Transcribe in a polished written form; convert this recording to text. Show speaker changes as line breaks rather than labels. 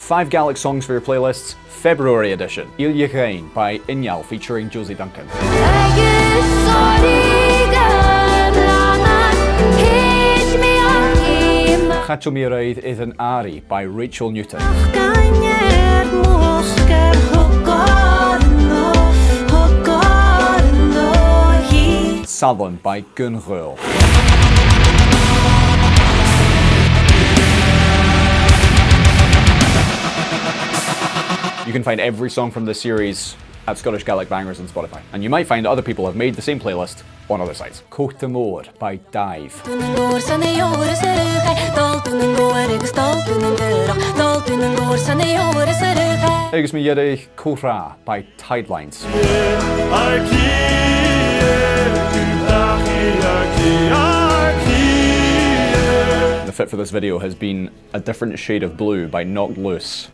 5 Gaelic songs for your playlists, February edition. INYAL by INYAL featuring Josie Duncan. Chachomiraid is an Ari by Rachel Newton. Salon by Ghaol. You can find every song from this series at Scottish Gaelic Bangers on Spotify. And you might find other people have made the same playlist on other sites. Cotamore by Dàimh. Agus mi yere Cora by Tidelines. The fit for this video has been A Different Shade of Blue by Knocked Loose.